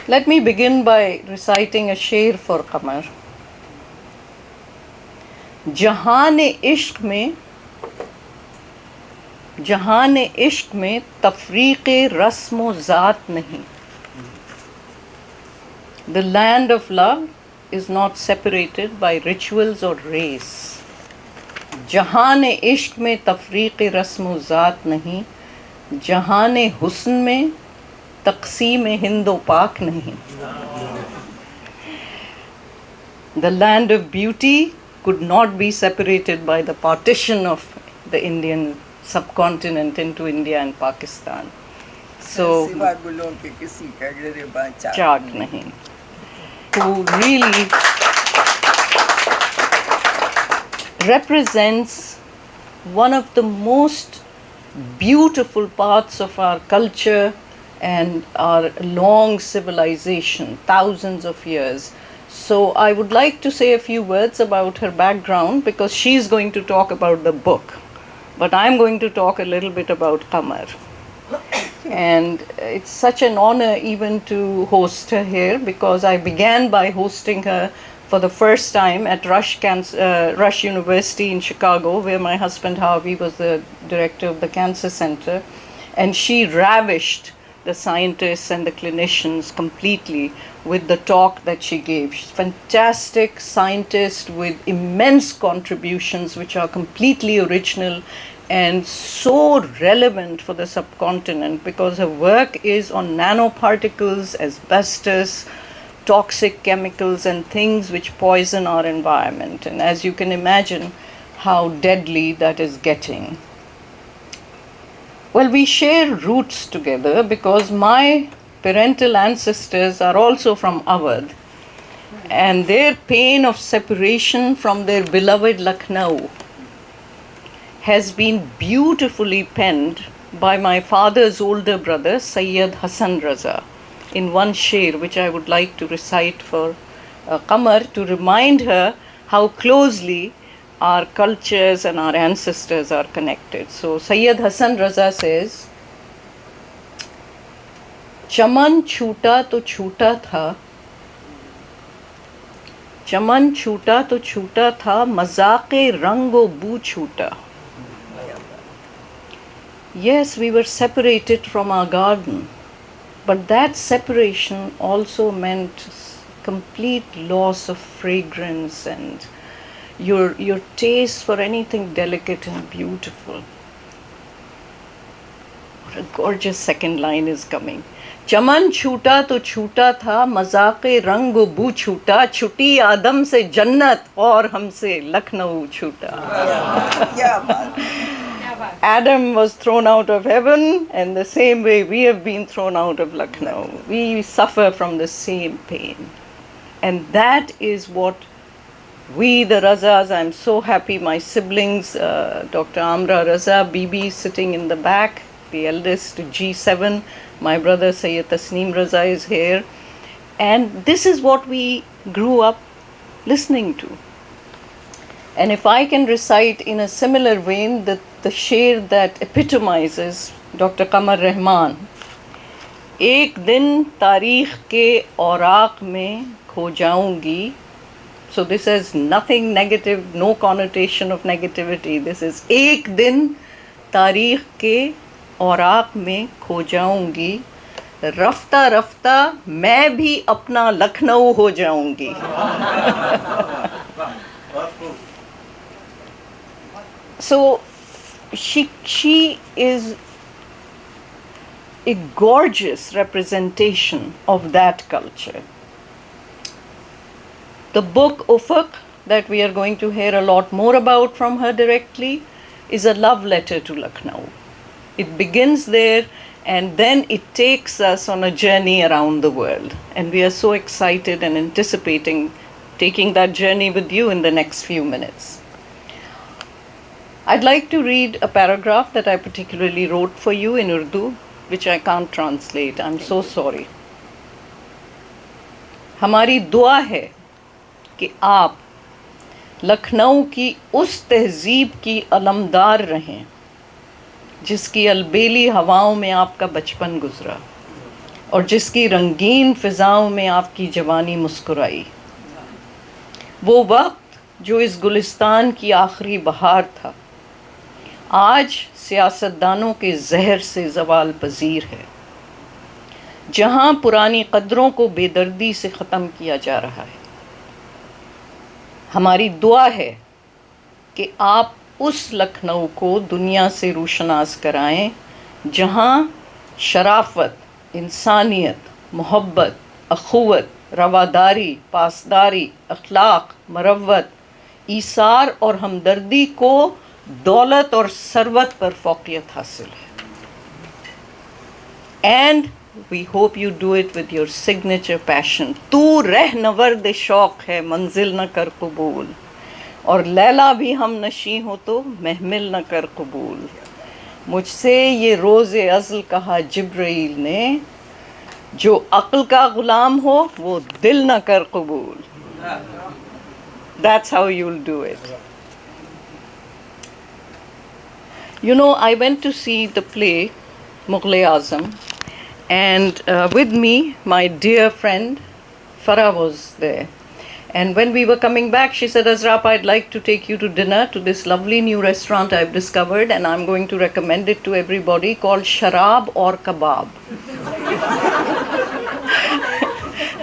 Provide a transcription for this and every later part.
Let me begin by reciting a शेर for Qamar. जहान इश्क में तफरीक़ रस्म ज़ात नहीं. The land of love is not separated by rituals or race. जहान इश्क में तफरीक़ रस्म ज़ात नहीं. जहान हुस्न में तक़सीम हिंदो पाक नहीं. The land of beauty could not be separated by the partition of the Indian subcontinent into India and Pakistan. So, Chak nahi, who really represents one of the most beautiful parts of our culture and our long civilization, thousands of years. So I would like to say a few words about her background because she's going to talk about the book. But I'm going to talk a little bit about Qamar. And it's such an honor even to host her here because I began by hosting her for the first time at Rush University in Chicago, where my husband Harvey was the director of the Cancer Center. And she ravished the scientists and the clinicians completely with the talk that she gave. She's a fantastic scientist with immense contributions which are completely original and so relevant for the subcontinent because her work is on nanoparticles, asbestos, toxic chemicals and things which poison our environment. And as you can imagine how deadly that is getting. Well, we share roots together because my parental ancestors are also from Awadh, and their pain of separation from their beloved Lucknow has been beautifully penned by my father's older brother, Sayyid Hassan Raza, in one sher which I would like to recite for Qamar to remind her how closely our cultures and our ancestors are connected. So Sayyid Hassan Raza says, चमन छूटा तो छूटा था, चमन छूटा तो छूटा था, मज़ाक़े रंगो बू छूटा. Yes, we were separated from our garden, but that separation also meant complete loss of fragrance and your taste for anything delicate and beautiful. What a gorgeous second line is coming. चमन छूटा तो छूटा था, मज़ाक़े रंग बू छूटा, छुटी आदम से जन्नत और हमसे लखनऊ छूटा. Adam was thrown out of heaven, and the same way we have been thrown out of Lucknow. We suffer from the same pain. And that is what we, the Razas, I'm so happy my siblings, Dr. Azra Raza, Bibi sitting in the back, the eldest, G7, my brother Sayyid Tasneem Raza is here. And this is what we grew up listening to. And if I can recite in a similar vein the sher that epitomizes Dr. Qamar Rahman, एक दिन तारीख के औराक में खो जाऊंगी. So this has nothing negative, no connotation of negativity. This is एक दिन तारीख के औराक में खो जाऊंगी, रफ्ता रफ्ता मैं भी अपना लखनऊ हो जाऊंगी. So she is a gorgeous representation of that culture. The book Ufaq, that we are going to hear a lot more about from her directly, is a love letter to Lucknow. It begins there and then it takes us on a journey around the world. And we are so excited and anticipating taking that journey with you in the next few minutes. I'd like to read a paragraph that I particularly wrote for you in Urdu, which I can't translate. I'm so sorry. हमारी दुआ है कि आप लखनऊ की उस तहजीब की अलमदार रहें जिसकी अलबेली हवाओं में आपका बचपन गुजरा. और जिसकी रंगीन फ़िज़ाओं में आपकी जवानी मुस्कुराई। वो वक्त जो इस गुलिस्तान की आखिरी बहार था, आज सियासतदानों के जहर से ज़वाल पजीर है। जहाँ पुरानी कदरों को बेदर्दी से ख़त्म किया जा रहा है। हमारी दुआ है कि आप उस लखनऊ को दुनिया से रोशनास कराएं जहाँ शराफत, इंसानियत, मोहब्बत, अखुवत, रवादारी, पासदारी, अखलाक, मरवत, ईसार और हमदर्दी को दौलत और सरवत पर फ़ौक़ियत हासिल है। And we hope you do it with your signature passion. तू रह नवर्द शौक़ है, मंजिल न कर कबूल, और लैला भी हम नशी हो तो महमिल न कर कबूल। मुझसे ये रोज़े अज़ल कहा जिब्राइल ने, जो अक्ल का ग़ुलाम हो वो दिल न कर कबूल। That's how you'll do it. You know, I went to see the play Mughal-e-Azam, and with me, my dear friend Farah was there. And when we were coming back, she said, Azra, I'd like to take you to dinner to this lovely new restaurant I've discovered, and I'm going to recommend it to everybody, called Sharab or Kebab.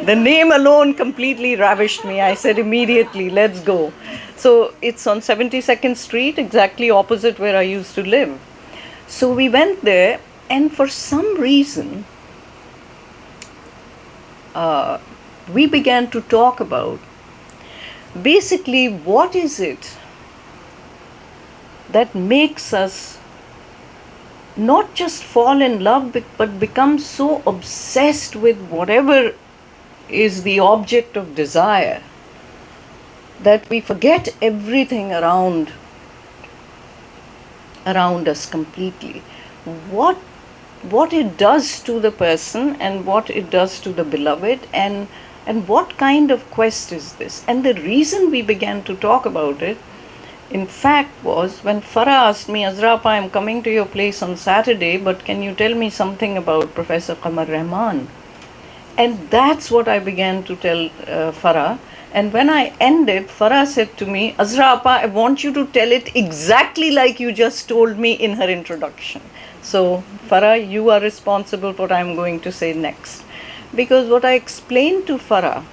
The name alone completely ravished me. I said immediately, let's go. So it's on 72nd Street, exactly opposite where I used to live. So we went there, and for some reason, we began to talk about basically what is it that makes us not just fall in love but become so obsessed with whatever is the object of desire that we forget everything around us completely. What it does to the person and what it does to the beloved, and what kind of quest is this? And the reason we began to talk about it, in fact, was when Farah asked me, Azra, I'm coming to your place on Saturday, but can you tell me something about Professor Qamar Rahman? And that's what I began to tell Farah. And when I ended, Farah said to me, Azra, I want you to tell it exactly like you just told me in her introduction. So, Farah, you are responsible for what I'm going to say next. Because what I explained to Farah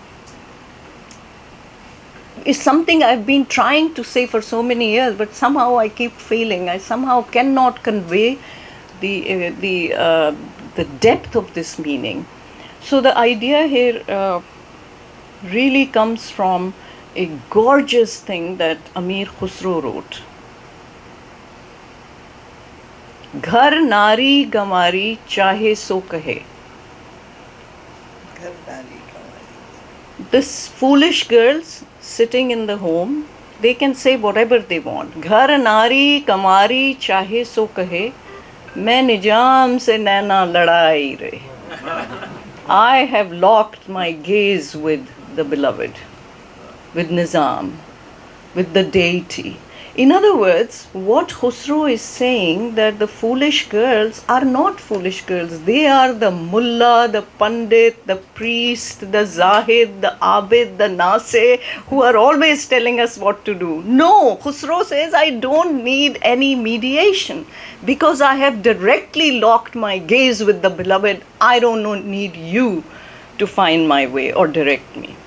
is something I've been trying to say for so many years, but somehow I keep failing. I somehow cannot convey the depth of this meaning. So the idea here really comes from a gorgeous thing that Amir Khusro wrote. Ghar nari gamari chahe so kahe. This foolish girls sitting in the home, they can say whatever they want. Ghar nari kamari chahe so kahe, main nijam se naina ladai re. I have locked my gaze with the beloved, with Nizam, with the deity. In other words, what Khusro is saying, that the foolish girls are not foolish girls. They are the mullah, the pandit, the priest, the zahid, the abid, the nase, who are always telling us what to do. No, Khusro says, I don't need any mediation because I have directly locked my gaze with the beloved. I don't need you to find my way or direct me.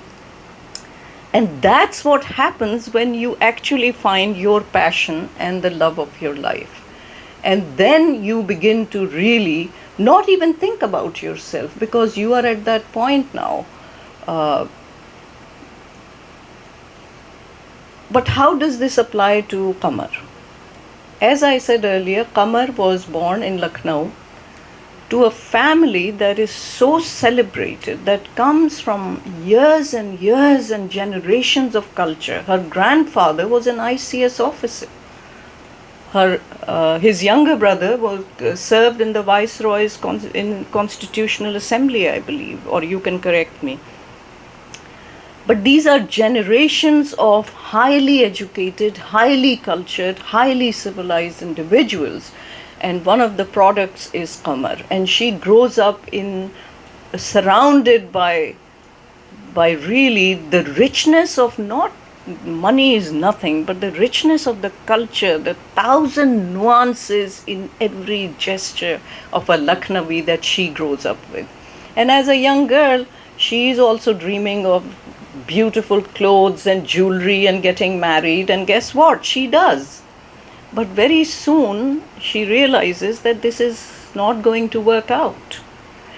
And that's what happens when you actually find your passion and the love of your life. And then you begin to really not even think about yourself, because you are at that point now. But how does this apply to Qamar? As I said earlier, Qamar was born in Lucknow to a family that is so celebrated, that comes from years and years and generations of culture. Her grandfather was an ICS officer. His younger brother served in the Viceroy's Constitutional Assembly, I believe, or you can correct me. But these are generations of highly educated, highly cultured, highly civilized individuals. And one of the products is Qamar. And she grows up in surrounded by really the richness of, not money is nothing, but the richness of the culture, the thousand nuances in every gesture of a Lucknowi that she grows up with. And as a young girl, she is also dreaming of beautiful clothes and jewelry and getting married, and guess what? She does. But very soon she realizes that this is not going to work out.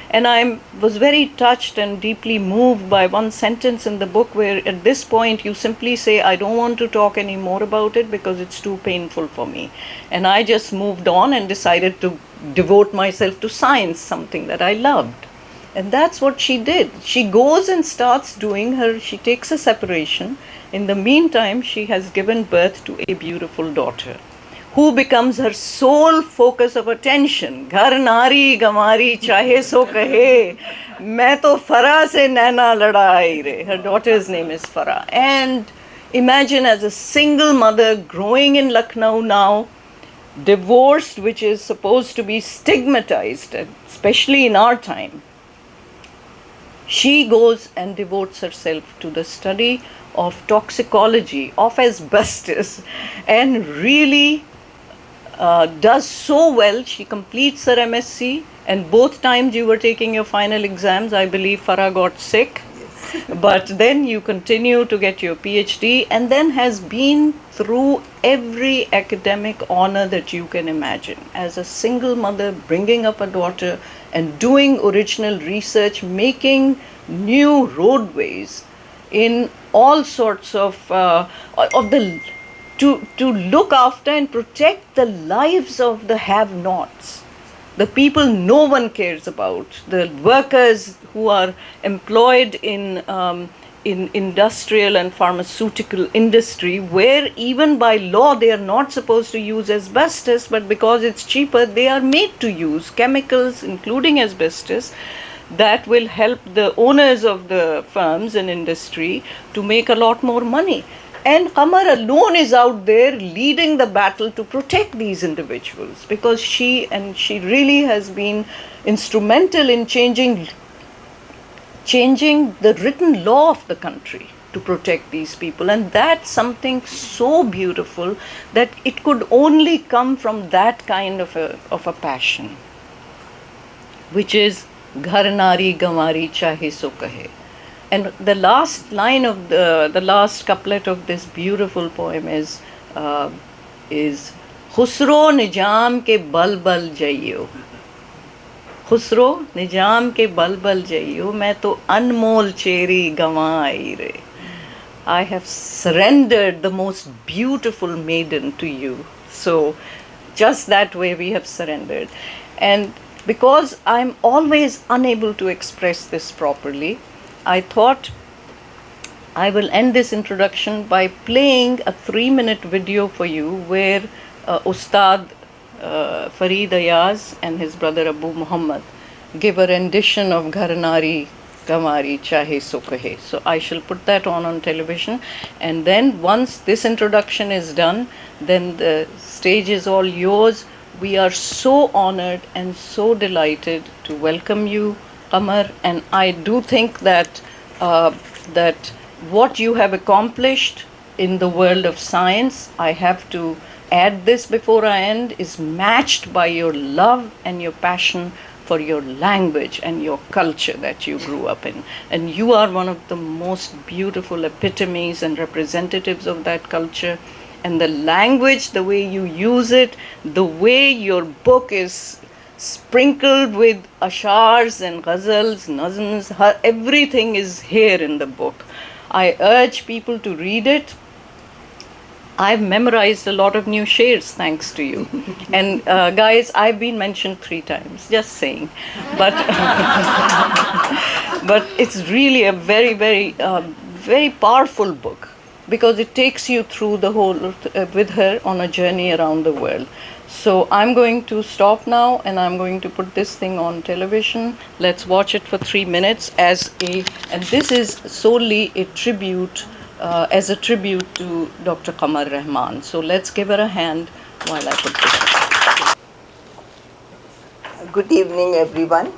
And I was very touched and deeply moved by one sentence in the book where at this point you simply say, I don't want to talk any more about it because it's too painful for me. And I just moved on and decided to devote myself to science, something that I loved. And that's what she did. She goes and starts she takes a separation. In the meantime, she has given birth to a beautiful daughter, who becomes her sole focus of attention. Ghar nari gamari chahe so kahe, main to Farah se naina ladai re. Her daughter's name is Farah. And imagine, as a single mother growing in Lucknow now, divorced, which is supposed to be stigmatized, especially in our time. She goes and devotes herself to the study of toxicology, of asbestos, and really does so well. She completes her MSc, and both times you were taking your final exams, I believe Farah got sick. But then you continue to get your PhD, and then has been through every academic honor that you can imagine. As a single mother, bringing up a daughter and doing original research, making new roadways in all sorts of to look after and protect the lives of the have-nots, the people no one cares about, the workers who are employed in industrial and pharmaceutical industry, where even by law they are not supposed to use asbestos, but because it's cheaper, they are made to use chemicals, including asbestos, that will help the owners of the firms and industry to make a lot more money. And Qamar alone is out there leading the battle to protect these individuals, because she really has been instrumental in changing the written law of the country to protect these people. And that's something so beautiful that it could only come from that kind of a passion, which is Ghar nari gamari chahe so kahe. And the last line of the last couplet of this beautiful poem is Khusro Nijam ke bal bal jaiyo. Khusro Nijam ke bal bal jaiyo, main to anmol cheri gamai re. I have surrendered the most beautiful maiden to you. So just that way we have surrendered. And because I'm always unable to express this properly, I thought I will end this introduction by playing a 3-minute video for you where Ustad Fareed Ayaz and his brother Abu Muhammad give a rendition of Ghar nari gamari chahe so kahe. So I shall put that on television, and then once this introduction is done, then the stage is all yours. We are so honored and so delighted to welcome you, Qamar, and I do think that that what you have accomplished in the world of science, I have to add this before I end, is matched by your love and your passion for your language and your culture that you grew up in. And you are one of the most beautiful epitomes and representatives of that culture. And the language, the way you use it, the way your book is sprinkled with ashars and ghazals, nazms, everything is here in the book. I urge people to read it. I've memorized a lot of new shares thanks to you. And guys, I've been mentioned 3 times, just saying. But but it's really a very, very, very powerful book, because it takes you through the whole, with her on a journey around the world. So I'm going to stop now, and I'm going to put this thing on television. Let's watch it for 3 minutes and this is solely a tribute, as a tribute to Dr. Qamar Rahman. So let's give her a hand while I put this on. Good evening, everyone.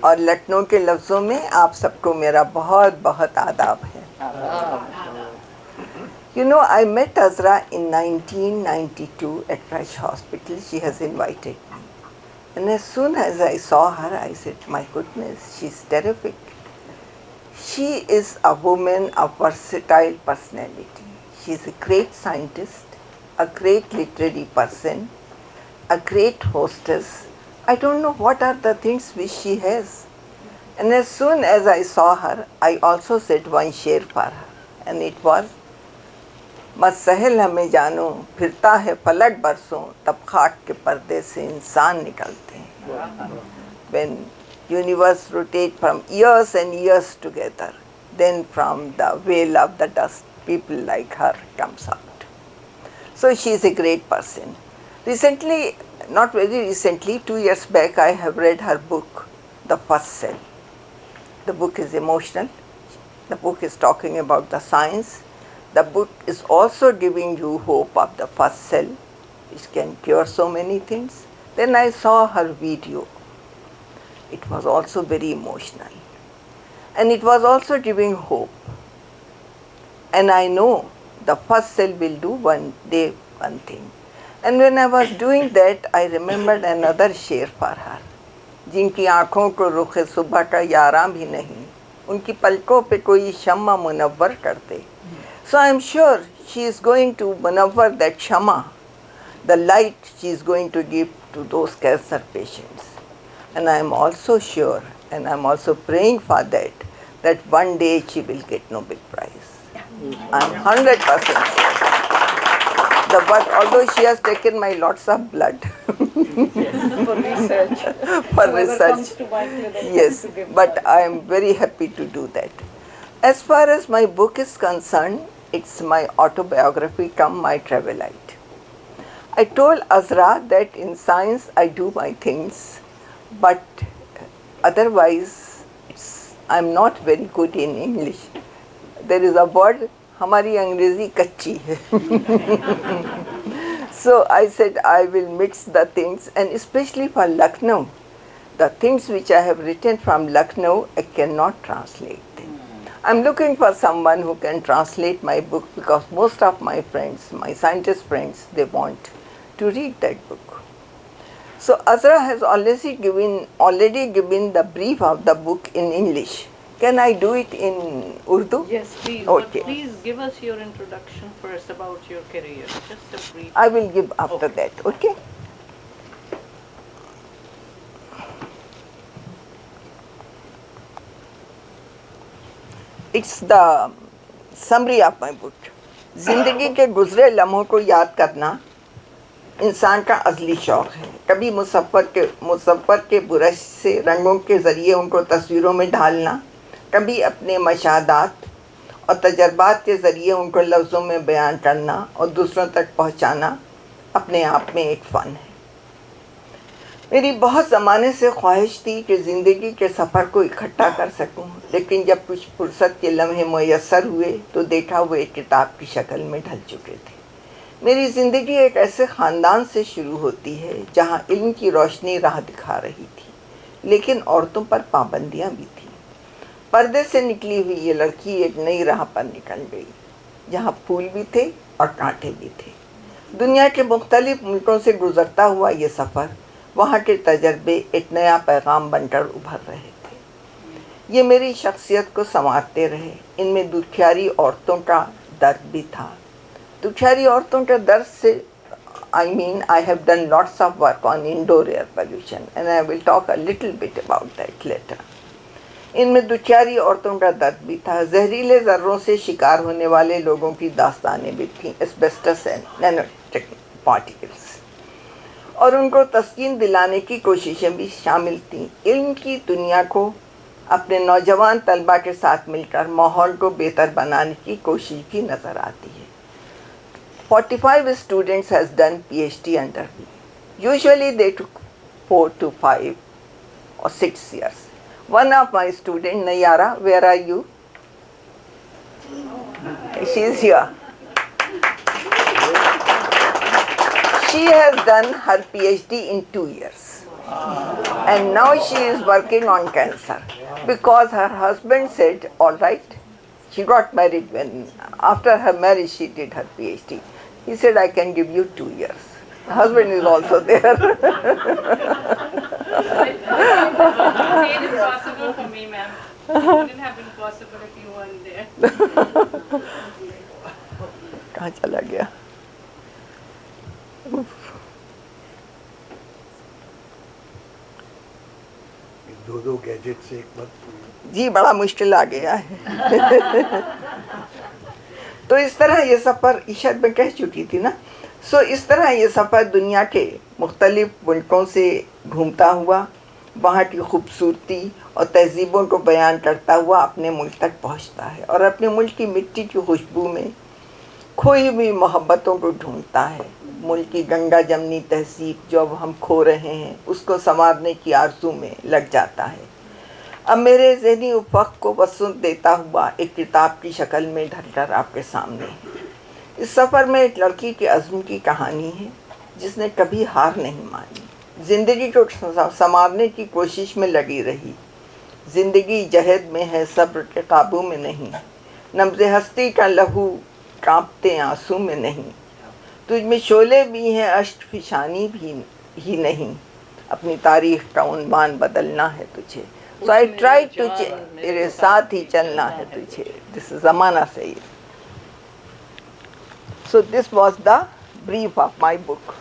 और लखनऊ के लफ्ज़ों में आप सबको मेरा बहुत बहुत आदाब है. You know, I met Azra in 1992 at Fresh Hospital. She has invited me. And as soon as I saw her, I said, my goodness, she's terrific. She is a woman of versatile personality. She's a great scientist, a great literary person, a great hostess. I don't know what are the things which she has. And as soon as I saw her, I also said one share for her. And it was, मसहल हमें जानो फिरता है पलट बरसों तब खाक के पर्दे से इंसान निकलते हैं. When universe rotate from years and years together, then from the veil of the dust, people like her comes out. So she is a great person. Recently, not very recently, 2 years back, I have read her book, The First Cell. The book is emotional. The book is talking about the science. The book is also giving you hope of the first cell, which can cure so many things. Then I saw her video. It was also very emotional. And it was also giving hope. And I know the first cell will do one day one thing. And when I was doing that, I remembered another share for her. जिनकी आँखों को रुखे सुबह का यारा भी नहीं, उनकी पलकों पे कोई शम्मा मुनव्वर कर दे. So I am sure she is going to maneuver that shama, the light she is going to give to those cancer patients. And I am also sure, and I am also praying for that, that one day she will get Nobel Prize. I am 100% sure. Although she has taken my lots of blood. For research. For research. Yes, but I am very happy to do that. As far as my book is concerned, it's my autobiography come my travel light. I told Azra that in science I do my things, but otherwise I'm not very good in English. There is a word, हमारी अंग्रेजी कच्ची है. So I said I will mix the things, and especially for Lucknow, the things which I have written from Lucknow, I cannot translate them. I'm looking for someone who can translate my book, because most of my friends, my scientist friends, they want to read that book. So Azra has already given the brief of the book in English. Can I do it in Urdu? Yes, please. Okay. But please give us your introduction first about your career. Just a brief. I will give after that. Okay. It's the summary of my book. जिंदगी के गुजरे लम्हों को याद करना इंसान का अज़ली शौक़ है. कभी मुसव्वर के बुरश से रंगों के ज़रिए उनको तस्वीरों में ढालना, कभी अपने मशाहदात और तजर्बात के ज़रिए उनको लफ्ज़ों में बयान करना और दूसरों तक पहुँचाना अपने आप में एक फ़न है. मेरी बहुत ज़माने से ख्वाहिश थी कि ज़िंदगी के सफ़र को इकट्ठा कर सकूं, लेकिन जब कुछ फुर्सत के लम्हे मुयस्सर हुए तो देखा वो एक किताब की शक्ल में ढल चुके थे. मेरी ज़िंदगी एक ऐसे ख़ानदान से शुरू होती है जहां इल्म की रोशनी राह दिखा रही थी, लेकिन औरतों पर पाबंदियां भी थी. पर्दे से निकली हुई ये लड़की एक नई राह पर निकल गई, जहां फूल भी थे और कांटे भी थे. दुनिया के मुख्तलिफ मुल्कों से गुजरता हुआ ये सफ़र, वहाँ के तजर्बे एक नया पैगाम बनकर उभर रहे थे. ये मेरी शख्सियत को संवारते रहे. इनमें दुखियारी औरतों का दर्द भी था. दुखियारी औरतों के दर्द से I have done lots of work on indoor air pollution, and I will talk a little bit about that later. इनमें दुखियारी औरतों का दर्द भी था. जहरीले ज़र्रों से शिकार होने वाले लोगों की दास्तानें भी थीं, एस्बेस्टस एंड नैनो पार्टिकल्स, और उनको तस्कीन दिलाने की कोशिशें भी शामिल थीं. इल्म की दुनिया को अपने नौजवान तलबा के साथ मिलकर माहौल को बेहतर बनाने की कोशिश भी नज़र आती है. 45 students has done PhD under me. Usually they took 4 to 5 or 6 years. One of my students, Nayara, where are you? She is here. She has done her PhD in 2 years. And now she is working on cancer because her husband said, all right, she got married when, after her marriage, she did her PhD. He said, I can give you 2 years. The husband is also there. It is possible for me, ma'am. It wouldn't have been possible if you weren't there. कहाँ चला गया? दो gadget से एक बात जी बड़ा मुश्किल आ गया है. तो इस तरह ये सफ़र ईशद में कह चुकी थी ना. सो इस तरह ये सफ़र दुनिया के मुख्तलिफ मुल्कों से घूमता हुआ वहाँ की खूबसूरती और तहजीबों को बयान करता हुआ अपने मुल्क तक पहुँचता है और अपने मुल्क की मिट्टी की खुशबू में खोई हुई मोहब्बतों को ढूंढता है. मुल्क की गंगा जमनी तहजीब जो अब हम खो रहे हैं उसको संवारने की आरज़ू में लग जाता है. अब मेरे ज़हनी उफ़क़ को वसूल देता हुआ एक किताब की शक्ल में ढलकर आपके सामने है. इस सफ़र में एक लड़की के अज़्म की कहानी है जिसने कभी हार नहीं मानी, ज़िंदगी को संवारने की कोशिश में लगी रही. ज़िंदगी जहद में है, सब्र के काबू में नहीं, नब्ज़ हस्ती का लहू कांपते आंसू में नहीं. तुझ में शोले भी हैं, अश्क फिशानी भी ही नहीं, अपनी तारीख़ का उन्वान बदलना है तुझे. सो आई ट्राई टू तेरे साथ ही चलना है तुझे. दिस ज़माना से ही. So this was the brief of my book.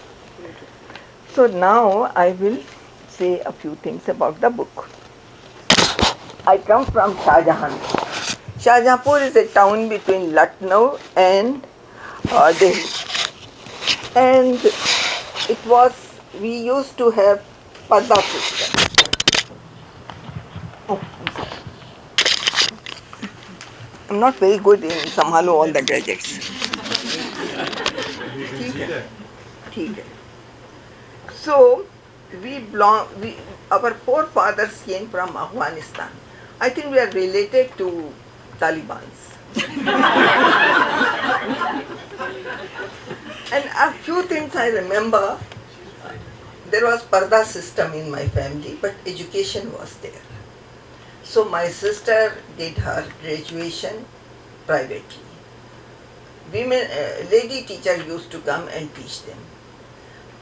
So now I will say a few things about the book. I come from Shahjahanpur. Shahjahanpur is a town between Lucknow and Delhi. And it was, we used to have Parda system. Oh, I'm not very good in Samhalo all the gadgets. ठीक है. So our forefathers came from Afghanistan. I think we are related to Talibans. And a few things I remember. There was Parda system in my family, but education was there. So my sister did her graduation privately. Women, lady teacher used to come and teach them.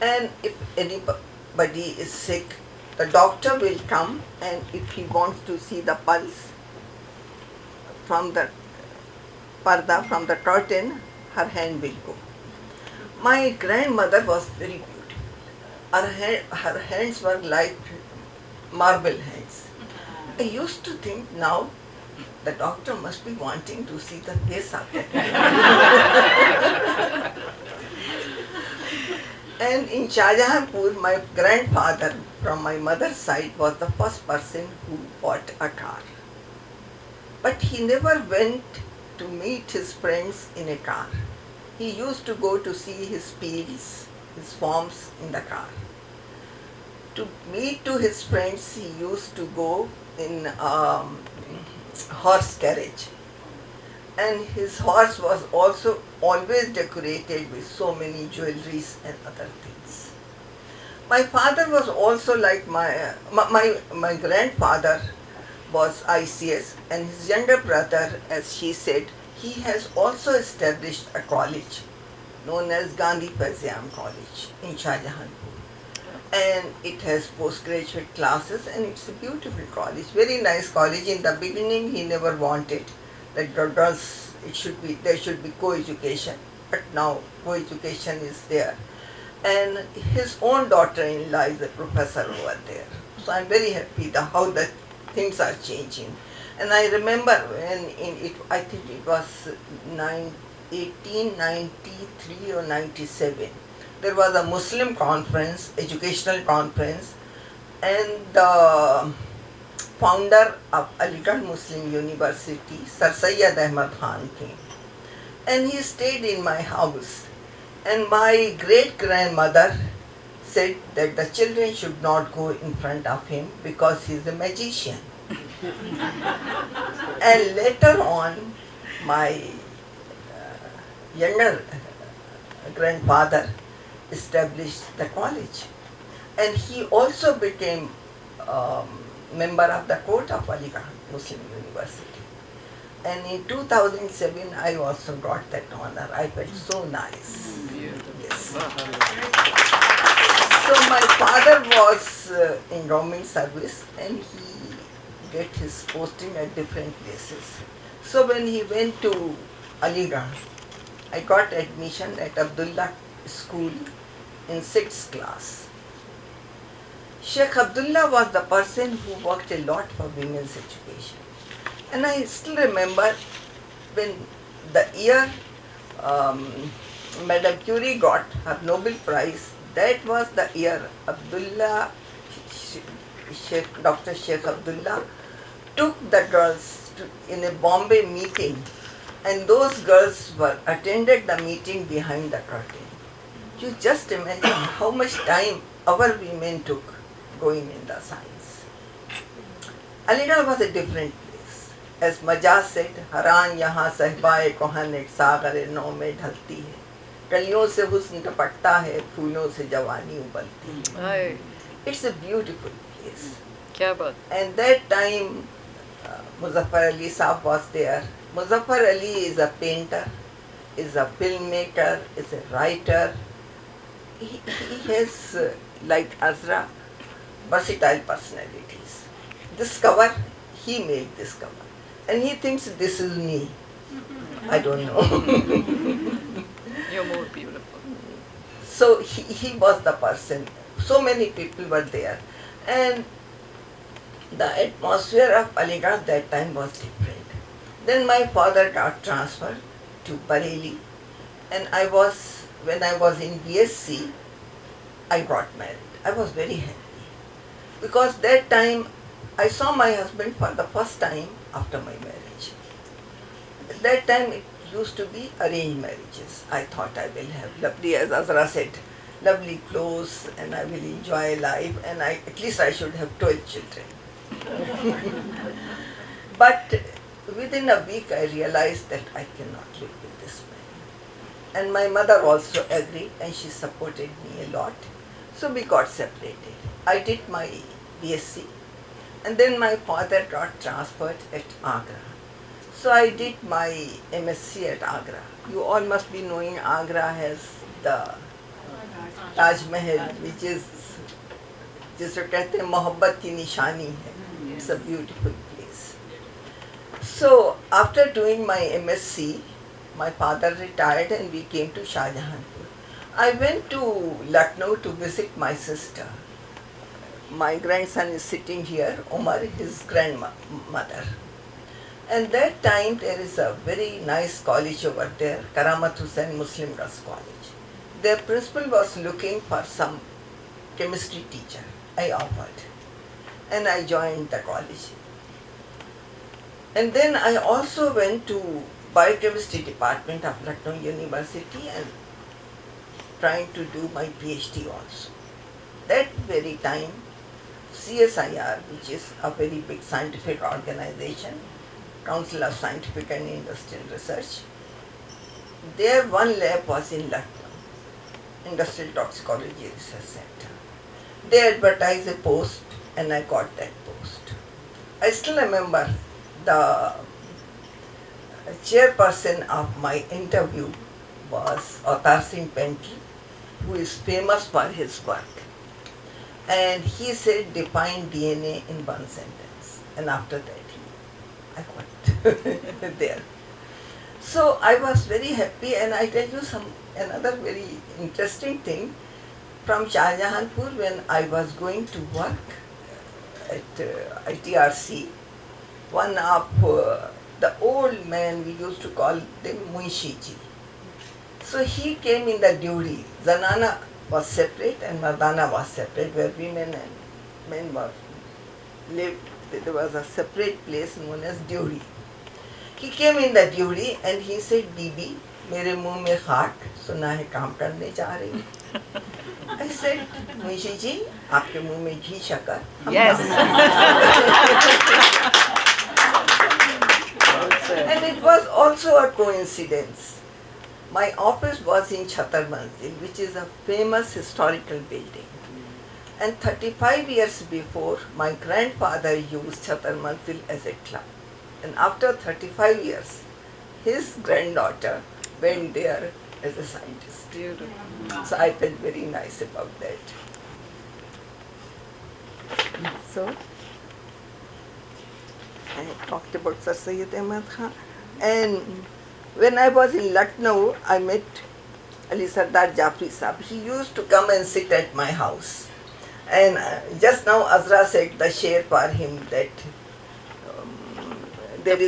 And if anybody is sick, the doctor will come, and if he wants to see the pulse from the parda, from the curtain, her hand will go. My grandmother was very beautiful. Her hands were like marble hands. I used to think now the doctor must be wanting to see the face of it. And in Shahjahanpur, my grandfather from my mother's side was the first person who bought a car. But he never went to meet his friends in a car. He used to go to see his fields, his farms in the car. To meet to his friends, he used to go in horse carriage, and his horse was also always decorated with so many jewelries and other things. My father was also like my grandfather was ICS, and his younger brother, as she said, he has also established a college known as Gandhi Pazyam College in Shahjahanpur. And it has postgraduate classes, and it's a beautiful college, very nice college. In the beginning he never wanted that girls, there should be co-education, but now co-education is there, and his own daughter-in-law is a professor over there. So I'm very happy how the things are changing. And I remember when I think it was 1893 or 97, there was a Muslim conference, educational conference, and the founder of Aligarh Muslim University, Sir Syed Ahmad Khan, came. And he stayed in my house. And my great-grandmother said that the children should not go in front of him because he is a magician. And later on, my younger grandfather established the college, and he also became member of the court of Aligarh Muslim University. And in 2007, I also got that honor. I felt so nice. Yes. So my father was in government service and he get his posting at different places. So when he went to Aligarh, I got admission at Abdullah School in 6th class. Sheikh Abdullah was the person who worked a lot for women's education. And I still remember when the year Madam Curie got her Nobel Prize, that was the year Abdullah, Dr. Sheikh Abdullah took the girls in a Bombay meeting, and those girls were attended the meeting behind the curtain. You just imagine how much time our women took going in the science. Aligarh was a different place. As Majaz said, Haran yahan sahbaye kohan ek sagar nau mein dhalti hai. Kaliyon se husn tapakta hai, phoolon se jawani ubalti hai. It's a beautiful place. Kya baat? And that time Muzaffar Ali Saab was there. Muzaffar Ali is a painter, is a filmmaker, is a writer. He has, like Azra, versatile personalities. This cover, he made this cover. And he thinks this is me. I don't know. You're more beautiful. So he was the person. So many people were there. And the atmosphere of Aligarh that time was different. Then my father got transferred to Bareilly. And when I was in BSc, I got married. I was very happy. Because that time, I saw my husband for the first time after my marriage. At that time, it used to be arranged marriages. I thought I will have lovely, as Azra said, lovely clothes, and I will enjoy life, and at least I should have 12 children. But within a week, I realized that I cannot live with this man. And my mother also agreed, and she supported me a lot. So we got separated. I did my BSc, and then my father got transferred at Agra. So I did my MSc at Agra. You all must be knowing Agra has the Taj Mahal, which is जिसको कहते हैं मोहब्बत की निशानी है. It's a beautiful place. So after doing my MSc, my father retired and we came to Shahjahanpur. I went to Lucknow to visit my sister. My grandson is sitting here, Umar, his grandmother. And that time there is a very nice college over there, Karamat Hussain Muslim Girls College. Their principal was looking for some chemistry teacher. I offered and I joined the college. And then I also went to biochemistry department of Lucknow University and trying to do my PhD also. That very time, CSIR, which is a very big scientific organization, Council of Scientific and Industrial Research, their one lab was in Lucknow, Industrial Toxicology Research Center. They advertised a post and I got that post. I still remember the chairperson of my interview was Avtar Singh Penty, who is famous for his work. And he said, define DNA in one sentence. And after that, I got there. So I was very happy, and I tell you another very interesting thing. From Shahjahanpur, when I was going to work at ITRC, one of the old men, we used to call them Munshiji. So he came in the Dewey. Zanana was separate and Mardana was separate, where women and men lived. There was a separate place known as Dewey. He came in the Dewey and he said, Bibi, mere muh mein khaak, suna hai kaam karne ja rahi. I said, Munshi ji, aapke muh mein ghee shakar. Yes. And it was also a coincidence. My office was in Chhatar Manzil, which is a famous historical building. And 35 years before, my grandfather used Chatar Manzil as a club. And after 35 years, his granddaughter went there as a scientist. Beautiful. So I felt very nice about that. So, I talked about Sir Syed Ahmad Khan. And when I was in Lucknow, I met Ali Sardar Jafri Sahab. He used to come and sit at my house. And just now Azra said the share for him that there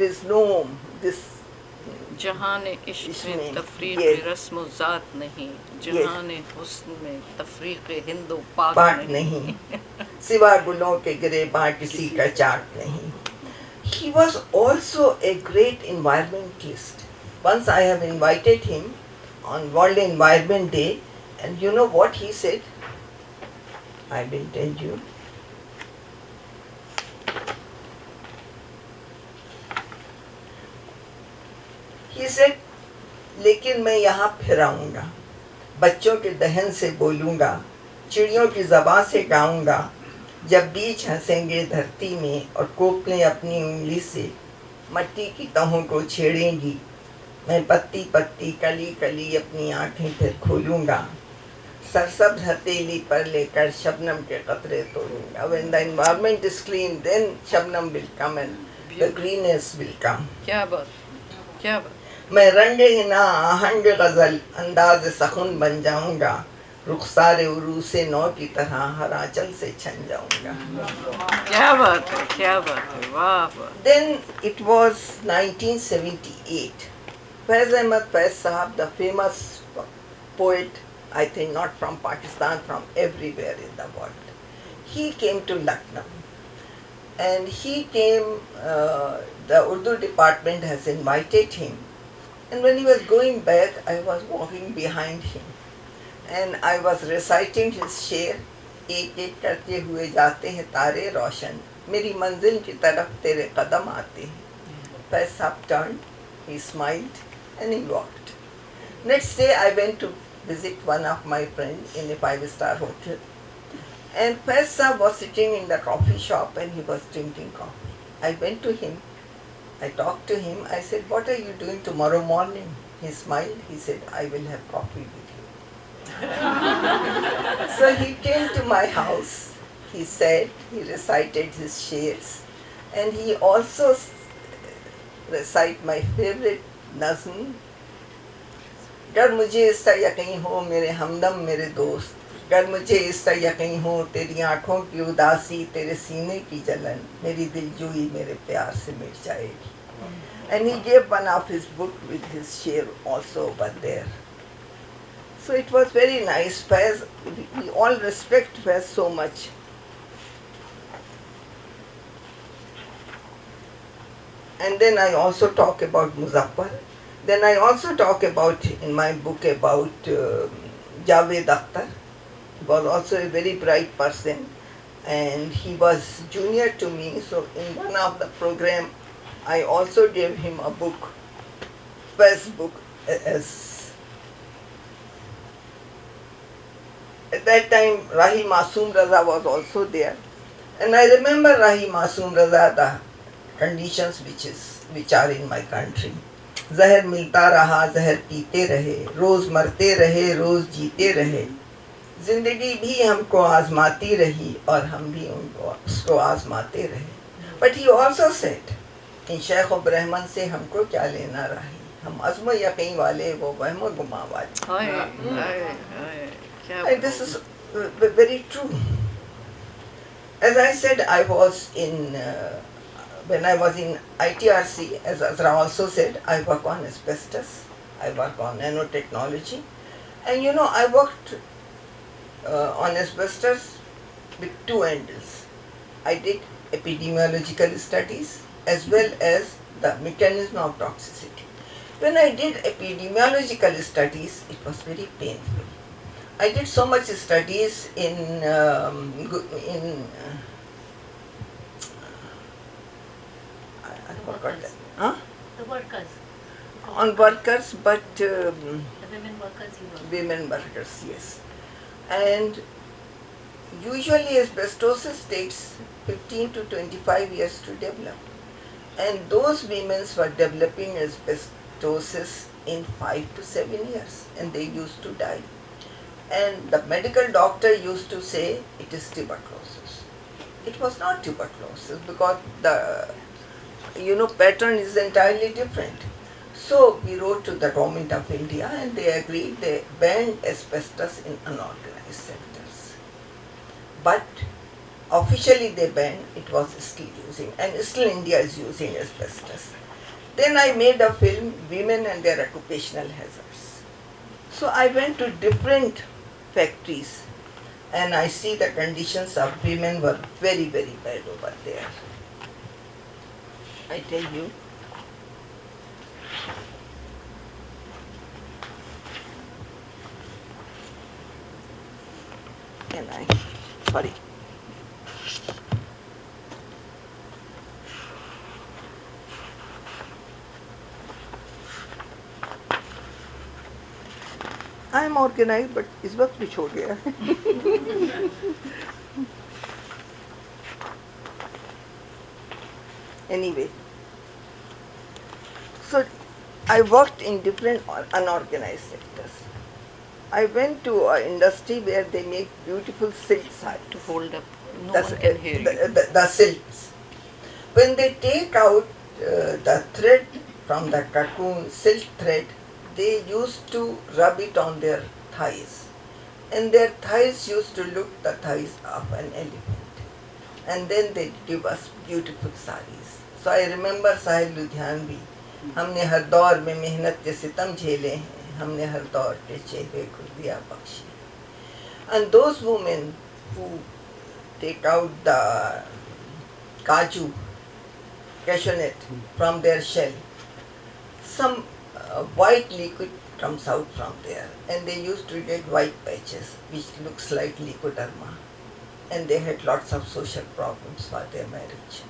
is no this जहान इश्क में इसमें, तफरीक yes. रस्म ज़ात नहीं, जहान हुस्न में तफरीक हिंदो पाक बात नहीं. नहीं सिवा गुलों के गिरे बाँ किसी का चाट नहीं. He was also a great environmentalist. Once I have invited him on World Environment Day, and you know what he said? I will tell you. He said, लेकिन मैं यहाँ फिर आऊँगा, बच्चों के दहन से बोलूँगा, चिड़ियों की ज़बान से गाऊँगा, जब बीज हंसेंगे धरती में और कोपलें अपनी उंगली से मट्टी की तहों को छेड़ेंगी, मैं पत्ती पत्ती कली कली अपनी आँखें फिर खोलूँगा, सरसब्ज हथेली पर लेकर शबनम के कतरे तोड़ूँगा. When the environment is clean, then Shabnam will come and the greenness will come. क्या बात, क्या बात. मैं रंगे ना आहंग गजल अंदाज सखुन बन जाऊंगा, रुखसारे उरूसे नौ की तरह हर आंचल से छन जाऊंगा. क्या बात है, क्या बात है, वाह वाह. Then it was 1978. Faiz Ahmad Faiz Sahab, the famous poet, I think not from Pakistan, from everywhere in the world, he came to Lucknow. And he came, the Urdu department has invited him. And when he was going back, I was walking behind him. And I was reciting his शेर, एक एक करते हुए जाते हैं तारे रोशन, मेरी मंजिल की तरफ तेरे कदम आते हैं. Faiz Sahab turned, he smiled, and he walked. Next day I went to visit one of my friends in a 5-star hotel. And Faiz Sahab was sitting in the coffee shop and he was drinking coffee. I went to him, I talked to him, I said, what are you doing tomorrow morning? He smiled, he said, I will have coffee with you. So he came to my house, he said, he recited his shares, and he also recited my favorite nazm, गर मुझे इसका यकीन हो मेरे हमदम मेरे दोस्त, गर मुझे इसका यकीन हो तेरी आँखों की उदासी तेरे सीने की जलन, मेरी दिलजोई मेरे प्यार से मिट जाएगी. And he gave one of his book with his share also over there. So it was very nice. Faiz, we all respect Faiz so much. And then I also talk about Muzaffar. Then I also talk about, in my book, about Javed Akhtar. He was also a very bright person and he was junior to me. So in one of the program, I also gave him a book, first book, as at that time Rahi Masoom Raza was also there. And I remember Rahi Masoom Raza, the conditions which are in my country. जहर मिलता रहा जहर पीते रहे, रोज मरते रहे रोज जीते रहे, जिंदगी भी हमको आजमाती रही और हम भी उसको आजमाते रहे. But he also said, इन शेख ब्रह्मन से हमको क्या लेना रही, हम अज़्म यकीन वाले वो वहम गुमा वाले. And this is very true. As I said, I was in when I was in ITRC, as Azra also said, I work on asbestos, I work on nanotechnology, and I worked on asbestos with two angles. I did epidemiological studies as well as the mechanism of toxicity. When I did epidemiological studies, it was very painful. I did so much studies The workers. on workers, but The women workers you work. women workers, yes. And Usually asbestosis takes 15 to 25 years to develop. And those women were developing asbestosis in 5 to 7 years and they used to die. And the medical doctor used to say it is tuberculosis. It was not tuberculosis because the pattern is entirely different. So we wrote to the government of India and they agreed, they banned asbestos in unorganized sectors. But officially they banned, it was still using, and still India is using asbestos. Then I made a film, Women and Their Occupational Hazards. So I went to different factories and I see the conditions of women were very, very bad over there. I tell you, sorry. I am organized, but इस वक्त भी छोड़ गया. Anyway, so I worked in different unorganized sectors. I went to an industry where they make beautiful silk sarees. To hold up, no one can hear you. The silks. When they take out the thread from the cocoon, silk thread, they used to rub it on their thighs. And their thighs used to look the thighs of an elephant. And then they give us beautiful sarees. So I remember Sahib Ludhianvi. हमने हर दौर में मेहनत के सितम झेले हैं, हमने हर दौर के चेहरे को दिया Bakshi. And those women who take out the cashew nut from their shell, some white liquid comes out from there, and they used to get white patches which looks like leukoderma, and they had lots of social problems for their marriage.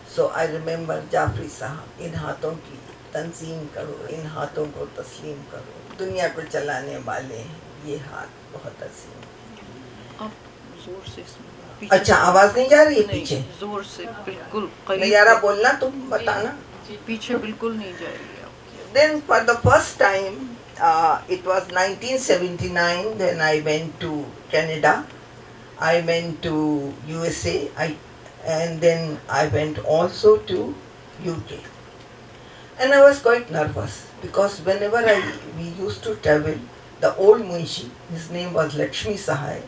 So I remember Jafri Sahab, इन हाथों की तंजीम करो, इन हाथों को तस्लीम करो, दुनिया को चलाने वाले ये हाथ बहुत अजीम. आप जोर से अच्छा, आवाज नहीं जा रही है पीछे? जोर से बिल्कुल नयारा बोलना, तुम बताना. पीछे बिल्कुल नहीं जाएगी आप. Then for the first time, it was 1979 when I went to Canada, I went to USA, and then I went also to UK. And I was quite nervous because whenever we used to travel, the old Munshi, his name was Lakshmi Sahai,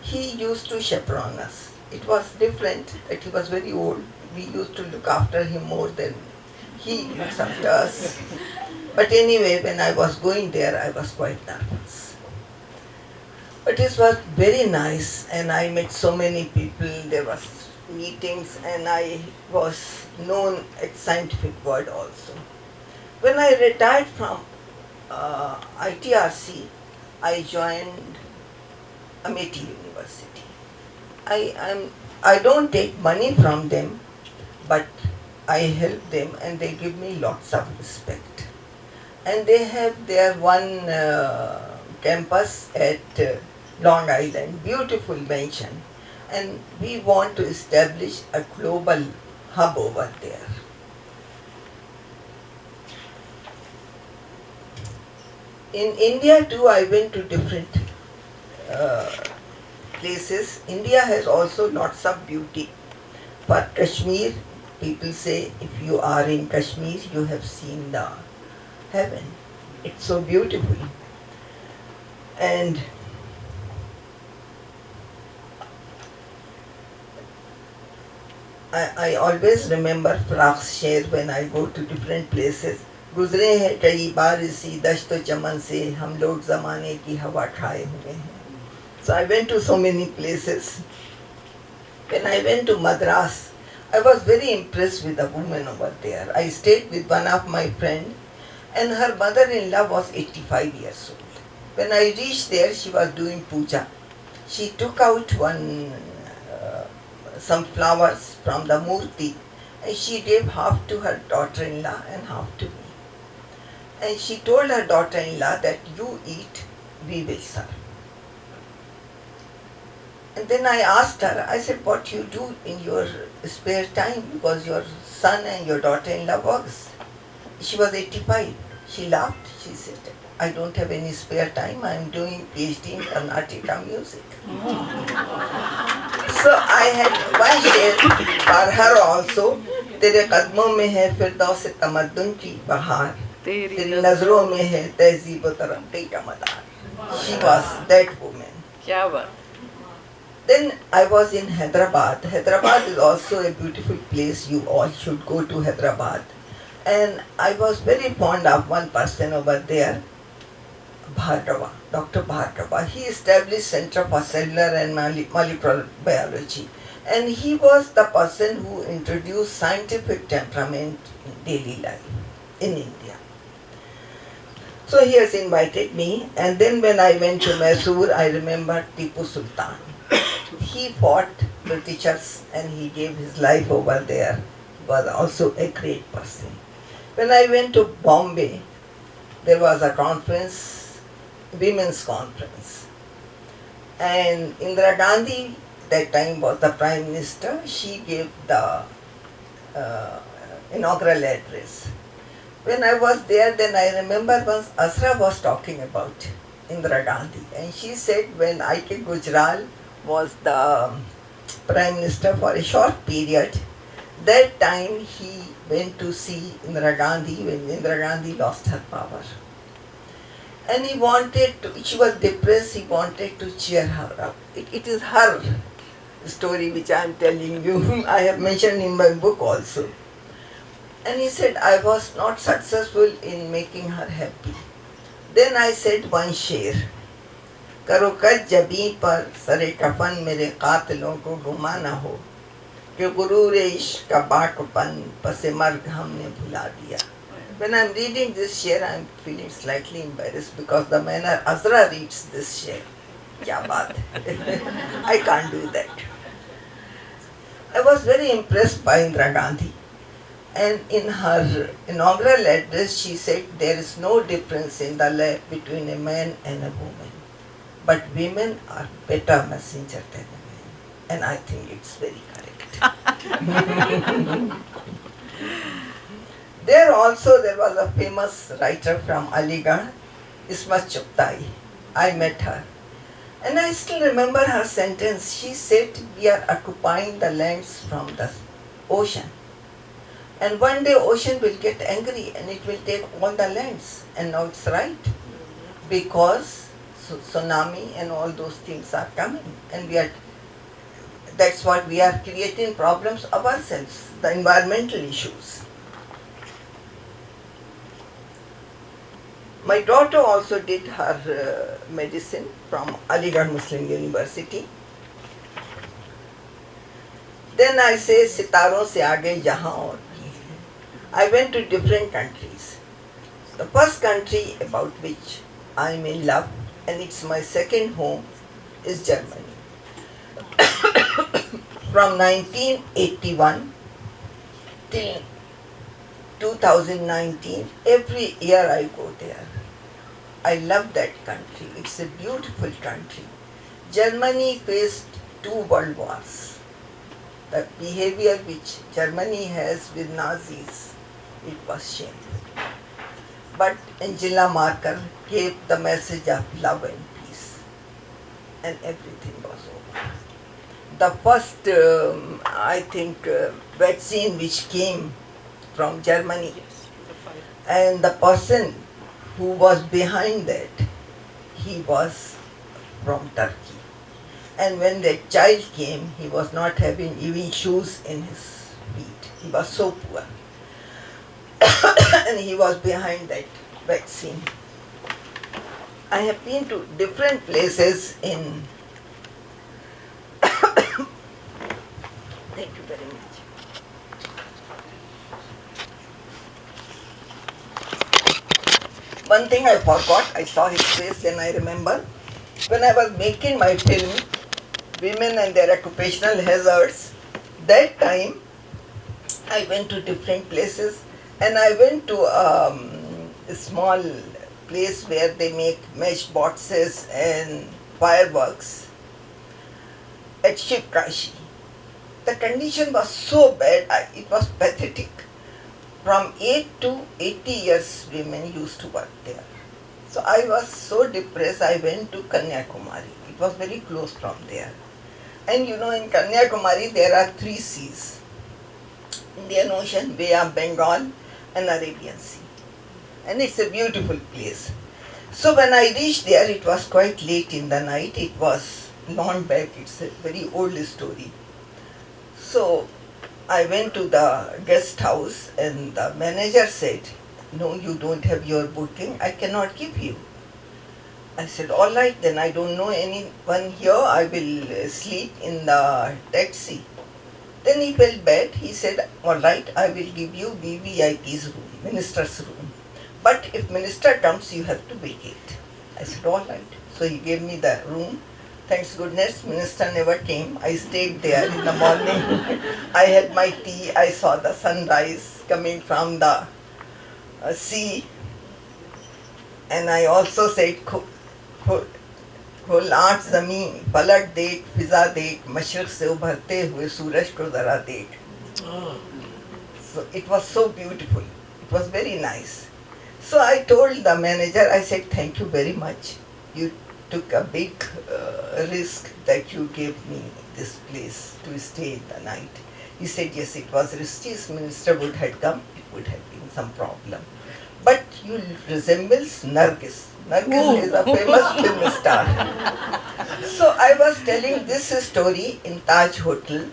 he used to chaperone us. It was different that he was very old. We used to look after him more than he looks after us. But anyway, when I was going there, I was quite nervous. But it was very nice and I met so many people. There was meetings and I was known at scientific world also. When I retired from ITRC, I joined Amity University. I don't take money from them, but I help them and they give me lots of respect. And they have their one campus at Long Island, beautiful mansion. And we want to establish a global hub over there. In India too, I went to different places. India has also lots of beauty. For Kashmir, people say if you are in Kashmir, you have seen the heaven. It's so beautiful. And I always remember Frak's शेर when I go to different places. गुजरे हैं कई बार इसी दश्त चमन से हम लोग ज़माने की हवा खाए हुए हैं. So I went to so many places. When I went to Madras, I was very impressed with the woman over there. I stayed with one of my friends and her mother-in-law was 85 years old. When I reached there, she was doing puja. She took out some flowers from the murti and she gave half to her daughter-in-law and half to me. And she told her daughter-in-law that you eat, we will serve. And then I asked her, I said, what you do in your spare time, because your son and your daughter-in-law works. She was 85. She laughed. She said, I don't have any spare time. I am doing PhD in Karnataka music. So I had one share for her also. तेरे कदमों में है फिरदौस तमद्दुन की बहार, तेरी नजरों में है तहजीब तरक्की का मदार. She was that woman. क्या बात. Then I was in Hyderabad. Hyderabad is also a beautiful place. You all should go to Hyderabad. And I was very fond of one person over there, Bhargava, Dr. Bhargava. He established Center for Cellular and Molecular Biology. And he was the person who introduced scientific temperament in daily life in India. So he has invited me, and then when I went to Mysore, I remember Tipu Sultan. He fought Britishers and he gave his life over there. He was also a great person. When I went to Bombay, there was a conference, women's conference. And Indira Gandhi, that time was the Prime Minister, she gave the inaugural address. When I was there, then I remember once Azra was talking about Indira Gandhi, and she said when I.K. Gujral was the Prime Minister for a short period, that time he went to see Indira Gandhi when Indira Gandhi lost her power. And he wanted to, she was depressed, he wanted to cheer her up. It is her story which I am telling you. I have mentioned in my book also. And he said, I was not successful in making her happy. Then I said one शेर, करो कद जबीं पर सरे कफन मेरे कातिलों को गुमा न हो, कि गुरूर इश्क का बाकपन पसे मर्ग हमने भुला दिया. When I am reading this share, I am feeling slightly embarrassed because the manner Azra reads this share. Kya baat hai? I can't do that. I was very impressed by Indira Gandhi. And in her inaugural address, she said there is no difference in the life between a man and a woman. But women are better messenger than a man. And I think it's very correct. There was a famous writer from Aligarh, Ismat Chugtai. I met her. And I still remember her sentence. She said, we are occupying the lands from the ocean. And one day ocean will get angry and it will take all the lands. And now it's right. Because tsunami and all those things are coming. And that's what we are creating problems of ourselves, the environmental issues. My daughter also did her medicine from Aligarh Muslim University. Then I say, Sitaron se aage jahan aur bhi. I went to different countries. The first country about which I am in love, and it's my second home, is Germany. From 1981 till 2019, every year I go there. I love that country. It's a beautiful country. Germany faced 2 world wars. The behavior which Germany has with Nazis, it was shameful. But Angela Merkel gave the message of love and peace, and everything was over. The first, vaccine which came from Germany, and the person who was behind that, he was from Turkey. And when that child came, he was not having even shoes in his feet. He was so poor. And he was behind that vaccine. I have been to different places in thank you very much. One thing I forgot, I saw his face, then I remember. When I was making my film, Women and Their Occupational Hazards, that time I went to different places, and I went to a small place where they make matchboxes and fireworks. at Shivkashi. The condition was so bad, it was pathetic. From 8 to 80 years women used to work there. So I was so depressed, I went to Kanyakumari. It was very close from there. And you know, in Kanyakumari there are 3 seas. Indian Ocean, Bay of Bengal and Arabian Sea. And it's a beautiful place. So when I reached there, it was quite late in the night. It was long back, it's a very old story. So I went to the guest house and the manager said, no, you don't have your booking, I cannot give you. I said, all right, then I don't know anyone here, I will sleep in the taxi. Then he felt bad, he said, all right, I will give you VVIP's room, minister's room. But if minister comes, you have to vacate. I said, all right. So he gave me the room. Thanks goodness, minister never came. I stayed there in the morning. I had my tea, I saw the sunrise coming from the sea. And I also said, खोल आँख ज़मीन पलट देख फिजा देख मशरिक़ से उभरते हुए सूरज को ज़रा देख. So it was so beautiful. It was very nice. So I told the manager, I said, thank you very much. You took a big risk that you gave me this place to stay in the night. He said, yes, it was risky. If minister would have come, it would have been some problem. But you resembles Nargis. Nargis is a famous film star. So I was telling this story in Taj Hotel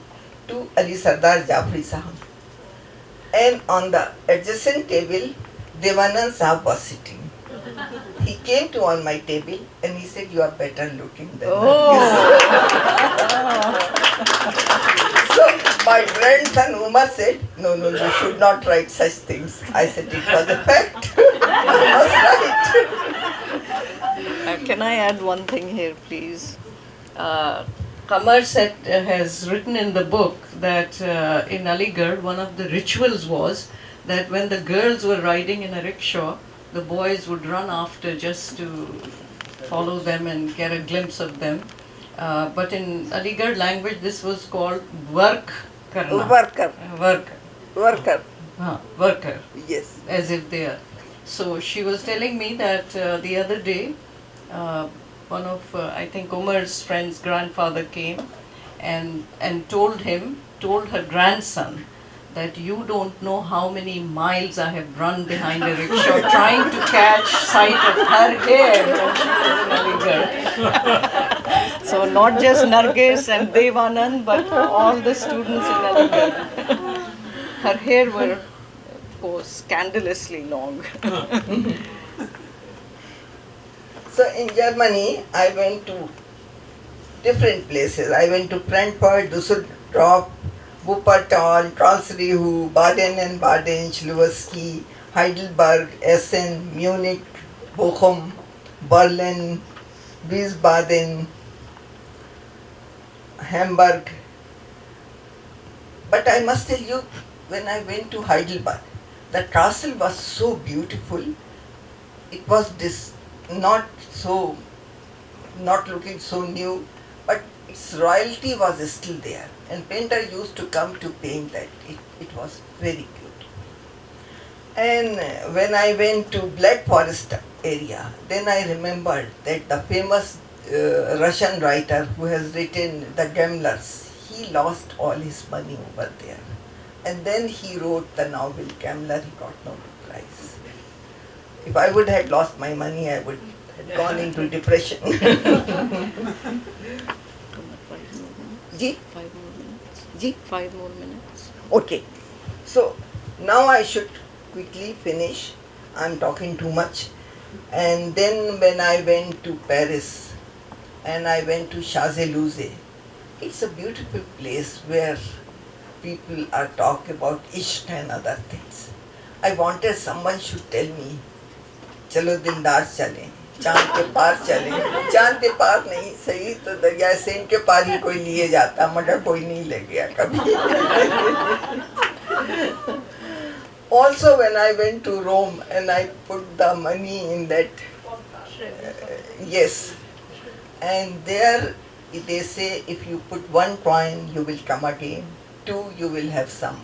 to Ali Sardar Jafri Sahab. And on the adjacent table, Devanand Sahab was sitting. He came to on my table and he said, you are better looking than So my grandson Umar said, no, you should not write such things. I said, it was a fact. I was right. Can I add one thing here, please? Qamar said, has written in the book that in Aligarh, one of the rituals was that when the girls were riding in a rickshaw, the boys would run after just to follow them and get a glimpse of them. But in Aligarh language, this was called work karna. Worker. Worker. Yes. As if they are. So she was telling me that the other day, one of, I think Umar's friend's grandfather came and told her grandson that you don't know how many miles I have run behind a rickshaw trying to catch sight of her hair when she was in Aligarh. So not just Nargis and Devanand, but all the students in Aligarh. Her hair were, of course, scandalously long. So in Germany, I went to different places. I went to Frankfurt, Düsseldorf, Wuppertal, Karlsruhe, Baden and Baden, Schleswig, Heidelberg, Essen, Munich, Bochum, Berlin, Wiesbaden, Hamburg. But I must tell you, when I went to Heidelberg, the castle was so beautiful. It was not looking so new, but its royalty was still there. And painter used to come to paint that. It was very beautiful. And when I went to Black Forest area, then I remembered that the famous Russian writer who has written The Gamblers, he lost all his money over there. And then he wrote the novel Gambler, he got Nobel Prize. If I would have lost my money, I would have gone into depression. Ji? 5 more minutes. Okay. So now I should quickly finish. I'm talking too much. And then when I went to Paris and I went to Champs-Élysées, it's a beautiful place where people are talking about ishq and other things. I wanted someone should tell me, चलो दिलदार चलें, चांद के पार चलें. चांद के पार नहीं सही तो दरिया सेन के पार ही कोई लिए जाता, मगर कोई नहीं ले गया कभी. Also when I went to Rome and I put the money in that, yes, and there they say if you put 1 coin, you will come again. 2, you will have some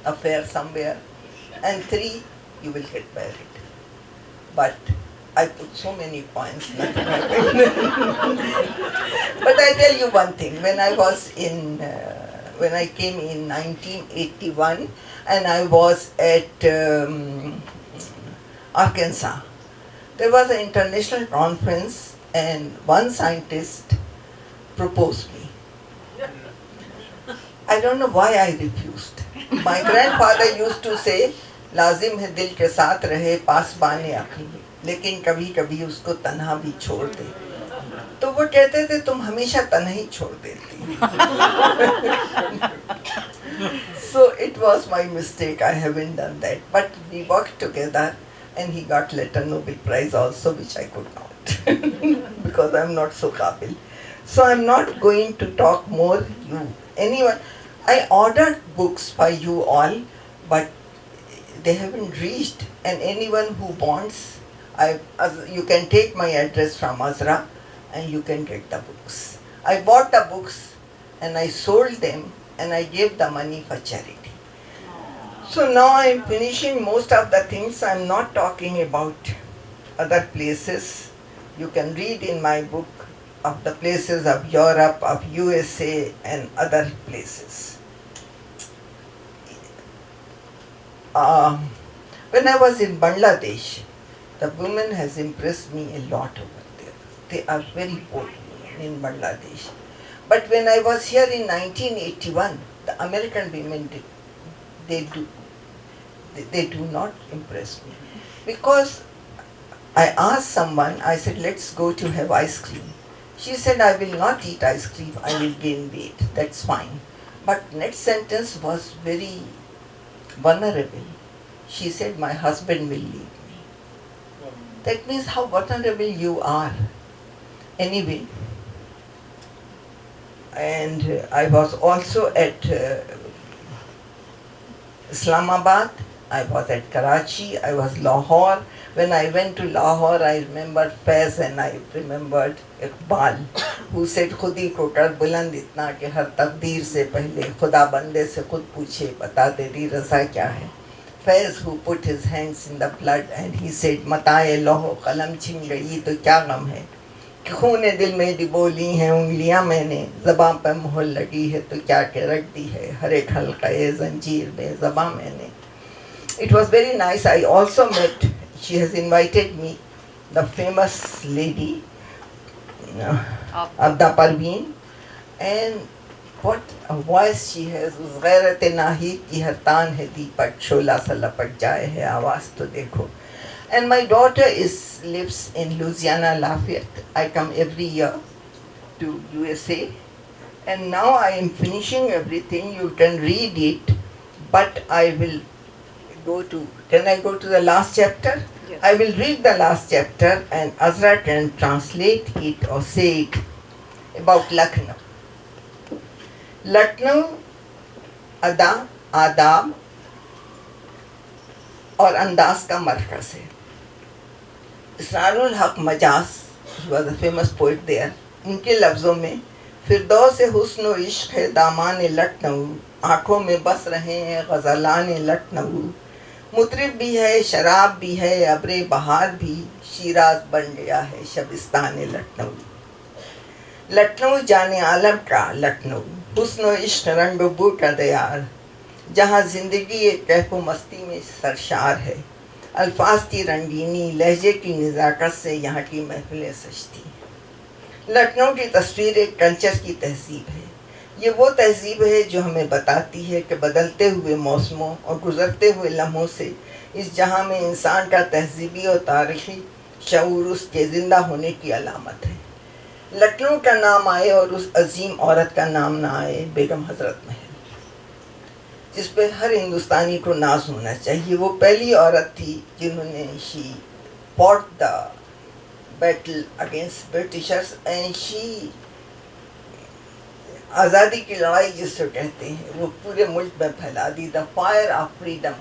affair somewhere. And 3, you will get married. But I put so many coins, nothing happened. But I tell you one thing, when I came in 1981 and I was at Arkansas, there was an international conference and one scientist proposed me. I don't know why I refused. My grandfather used to say, लाजिम है दिल के साथ रहे पासबाने अक्ल, लेकिन कभी कभी उसको तन्हा भी छोड़ दे. तो वो कहते थे तुम हमेशा तन्हा ही छोड़ देती. So it was my mistake, I haven't done that. But we worked together and he got Later Nobel Prize also, which I could not because I'm not so qabil. So I'm not going to talk more. Anyone, I ordered books by you all, but they haven't reached. And anyone who wants, you can take my address from Azra and you can get the books. I bought the books and I sold them and I gave the money for charity. So now I'm finishing most of the things. I'm not talking about other places. You can read in my book of the places of Europe, of USA and other places. When I was in Bangladesh, the women has impressed me a lot over there. They are very bold women in Bangladesh. But when I was here in 1981, the American women they do not impress me. Because I asked someone, I said, let's go to have ice cream. She said, I will not eat ice cream, I will gain weight. That's fine. But next sentence was very vulnerable. She said, my husband will leave me. That means how vulnerable you are. Anyway, and I was also at Islamabad, I was at Karachi, I was Lahore. When I went to Lahore, I remembered Faiz and I remembered Iqbal, who said, खुदी को कर बुलंद इतना कि हर तकदीर से पहले खुदा बंदे से खुद पूछे बता तेरी रज़ा क्या है. Faiz, who put his hands in the blood and he said, मताए लौह कलम छिन गई तो क्या गम है कि खूने दिल में डिबोली हैं उंगलियां मैंने ज़बां पर मोहर लगी है तो क्या के रख दी है हर एक हल्क़े ज़ंजीर में ज़बां मैंने. It was very nice. I also met, she has invited me, the famous lady Abda Parveen, and what a voice she has. उस गैरत नाही की हर तान है दीपक शोला सा लपट जाए है आवाज़ तो देखो. And my daughter lives in Louisiana, Lafayette. I come every year to USA. And now I am finishing everything. You can read it. But I will can I go to the last chapter? Yes. I will read the last chapter and Azra can translate it or say it about Lucknow. Lucknow, Ada, Adab और अंदाज का मरकज़ है. इसरारुल हक Majaz, he was a famous poet there, उनके लफ्ज़ों में फिरदौस हुस्न व इश्क़ है दामान लखनऊ, आँखों में बस रहे हैं ग़ज़लान लखनऊ, मुतरिब भी है शराब भी है अब्रे बहार भी, शीराज बन गया है शबिस्तान लखनऊ. लखनऊ जाने आलम का लखनऊ, हुस्न व इश्क़ रंग बू का दयार, जहाँ ज़िंदगी एक कैफ़ मस्ती में सरशार है. अल्फाज की रंगीनी लहजे की नज़ाकत से यहाँ की महफिलें सजती. लखनऊ की तस्वीर एक कल्चर की तहजीब है. ये वो तहजीब है जो हमें बताती है कि बदलते हुए मौसमों और गुज़रते हुए लम्हों से इस जहाँ में इंसान का तहजीबी और तारीख़ी शऊर उसके ज़िंदा होने की अलामत है. लखनऊ का नाम आए और उस अजीम औरत का नाम ना आए, बेगम हज़रत महल, जिस पे हर हिंदुस्तानी को नाज होना चाहिए. वो पहली औरत थी जिन्होंने she fought the battle against Britishers and she आज़ादी की लड़ाई जिसको कहते हैं वो पूरे मुल्क में फैला दी. The fire of freedom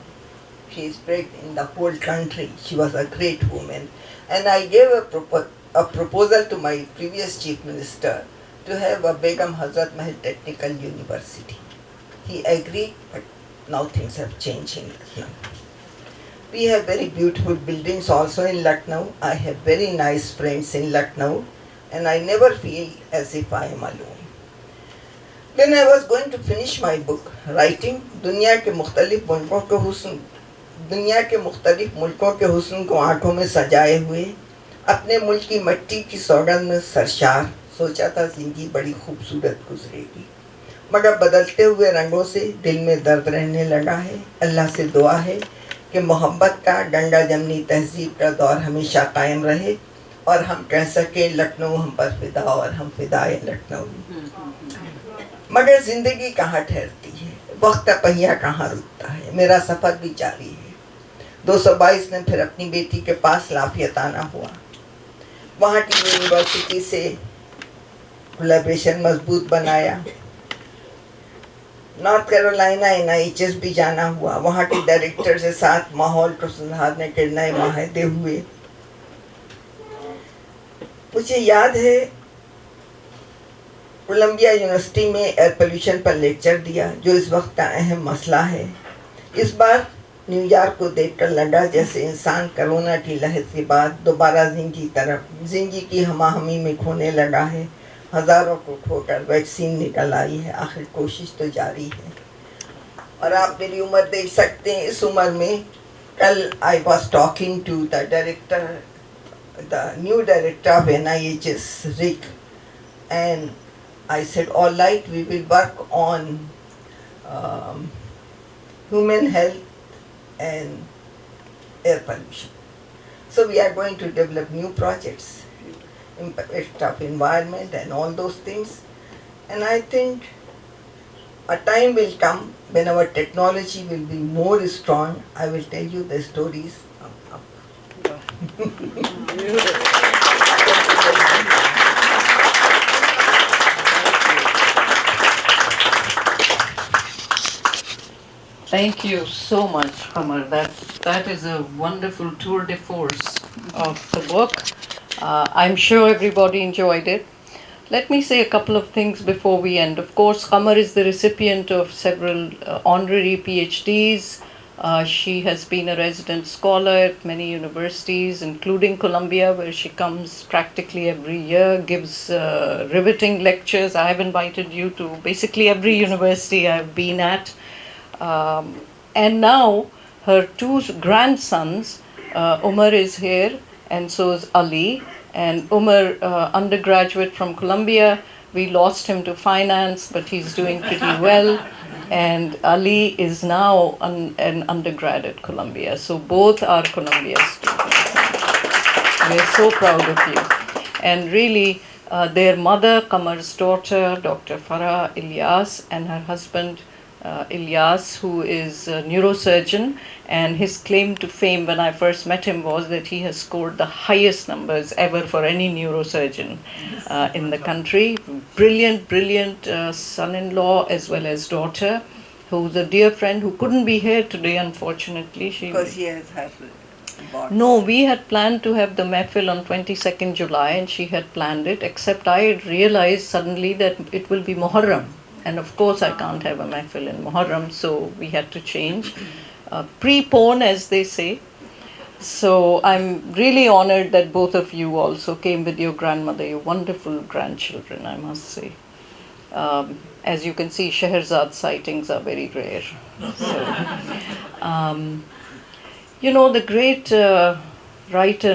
she spread in the whole country. She was a great woman and I gave a proposal to my previous chief minister to have a Begum Hazrat Mahal Technical University. He agreed, but now things have changed in Lucknow. We have very beautiful buildings also in Lucknow. I have very nice friends in Lucknow, and I never feel as if I am alone. When I was going to finish my book, writing दुनिया के मुख्तलिफ मुल्कों के हुस्न, दुनिया के मुख्तलिफ मुल्कों के हुस्न को आंखों में सजाए हुए, अपने मुल्क की मिट्टी की सौगंध में सरशार, सोचा था जिंदगी बड़ी खूबसूरत गुजरेगी, मगर बदलते हुए रंगों से दिल में दर्द रहने लगा है। अल्लाह से दुआ है कि मोहब्बत का गंगा जमनी तहजीब का दौर हमेशा कायम रहे और हम कह सके लखनऊ हम पर फिदा और हम फिदाए लखनऊ। मगर जिंदगी कहाँ ठहरती है, वक्त का पहिया कहाँ रुकता है, मेरा सफ़र भी जारी है। 222 में फिर अपनी बेटी के पास लाफियत आना हुआ। वहाँ की यूनिवर्सिटी से कोलैबोरेशन मजबूत बनाया। नॉर्थ कैरोलिना NIHS भी जाना हुआ। वहाँ के डायरेक्टर के साथ माहौल को सुधारने के नए माहदे हुए। मुझे याद है कोलंबिया यूनिवर्सिटी में एयर पोल्यूशन पर लेक्चर दिया, जो इस वक्त का अहम मसला है। इस बार न्यूयॉर्क को देखकर लगा जैसे इंसान कोरोना की लहर के बाद दोबारा जिंदगी की हमाहमी में खोने लगा है। हज़ारों को खोकर वैक्सीन निकल आई है, आखिर कोशिश तो जारी है। और आप मेरी उम्र देख सकते हैं, इस उम्र में कल I was talking to the director, the new director of NIHS, Rick, and I said, all right, we will work on human health and air pollution. So we are going to develop new projects, impact of environment and all those things. And I think a time will come when our technology will be more strong. I will tell you the stories. Thank you so much, Qamar. That is a wonderful tour de force of the book. I'm sure everybody enjoyed it. Let me say a couple of things before we end. Of course, Qamar is the recipient of several honorary PhDs. She has been a resident scholar at many universities, including Columbia, where she comes practically every year, gives riveting lectures. I have invited you to basically every university I've been at. And now her two grandsons, Umar is here, and so is Ali. And Umar, undergraduate from Columbia, we lost him to finance, but he's doing pretty well. And Ali is now an undergrad at Columbia. So both are Columbia students. We're so proud of you. And really, their mother, Qamar's daughter, Dr. Farah Ilyas, and her husband, Ilyas, who is a neurosurgeon, and his claim to fame when I first met him was that he has scored the highest numbers ever for any neurosurgeon in the country. Brilliant son-in-law as well as daughter, who's a dear friend who couldn't be here today, unfortunately. Because she has her boss. No, we had planned to have the mehfil on 22nd July, and she had planned it, except I had realized suddenly that it will be Muharram. And of course I can't have a mehfil in Muharram, so we had to change. Prepone, as they say. So I'm really honored that both of you also came with your grandmother, your wonderful grandchildren, I must say. As you can see, Scheherazade sightings are very rare. So, you know, the great writer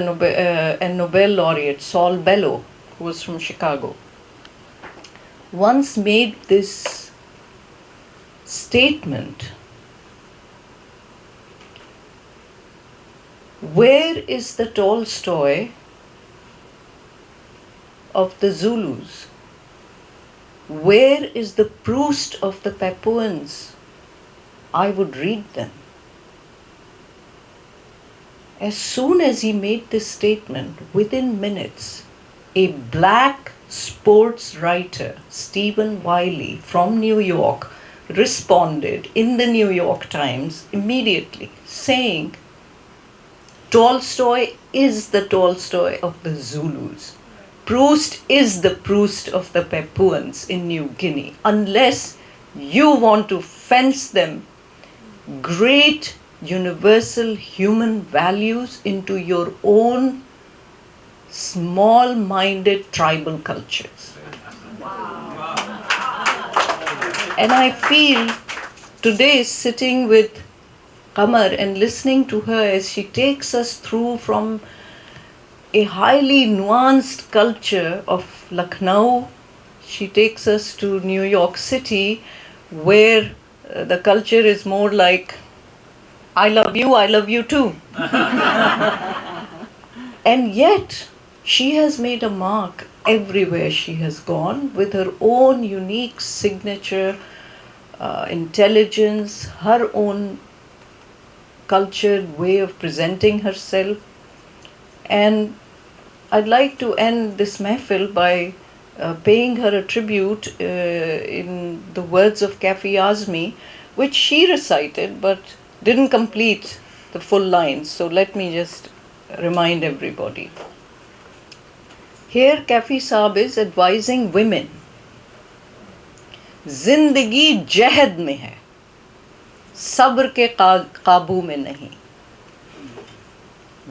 and Nobel laureate Saul Bellow, who was from Chicago, once made this statement: where is the Tolstoy of the Zulus? Where is the Proust of the Papuans? I would read them. As soon as he made this statement, within minutes, a black sports writer, Stephen Wiley from New York, responded in the New York Times immediately saying, Tolstoy is the Tolstoy of the Zulus. Proust is the Proust of the Papuans in New Guinea. Unless you want to fence them great universal human values into your own small-minded tribal cultures. And I feel today sitting with Qamar and listening to her as she takes us through from a highly nuanced culture of Lucknow, she takes us to New York City, where the culture is more like, I love you too. And yet, she has made a mark everywhere she has gone with her own unique signature, intelligence, her own cultured way of presenting herself. And I'd like to end this mehfil by paying her a tribute in the words of Kafi Azmi, which she recited but didn't complete the full lines. So let me just remind everybody. Here Kafi Saab is advising women. Zindagi jahad mein hai, sabr ke काबू में नहीं.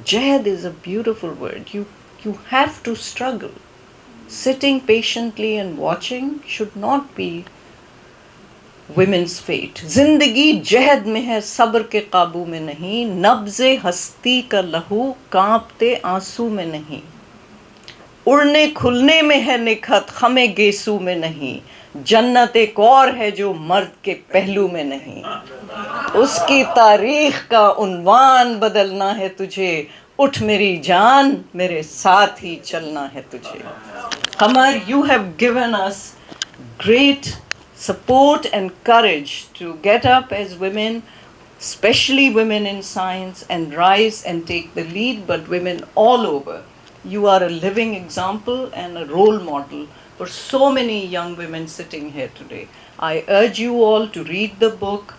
Jahad is a beautiful word. You have to struggle. Sitting patiently and watching should not be women's fate. Zindagi jahad mein hai, sabr ke काबू में नहीं. नब्ज़े हस्ती का लहू कांपते आंसू में नहीं. उड़ने खुलने में है निखत, हमें गेसू में नहीं. जन्नत एक और है जो मर्द के पहलू में नहीं. उसकी तारीख का उन्वान बदलना है तुझे. उठ मेरी जान, मेरे साथ ही चलना है तुझे. Qamar, you have given us great support and courage to get up as women, especially women in science, and rise and take the lead, but women all over. You are a living example and a role model for so many young women sitting here today. I urge you all to read the book,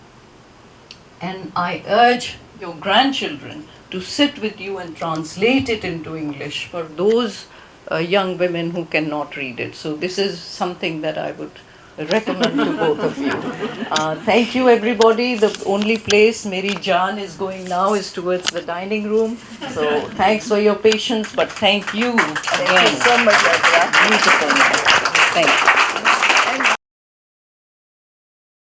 and I urge your grandchildren to sit with you and translate it into English for those young women who cannot read it. So this is something that I would recommend to both of you. Thank you, everybody. The only place Meri Jaan is going now is towards the dining room. So thanks for your patience, but thank you again. Thank you so much, Azra. Beautiful. Thank you.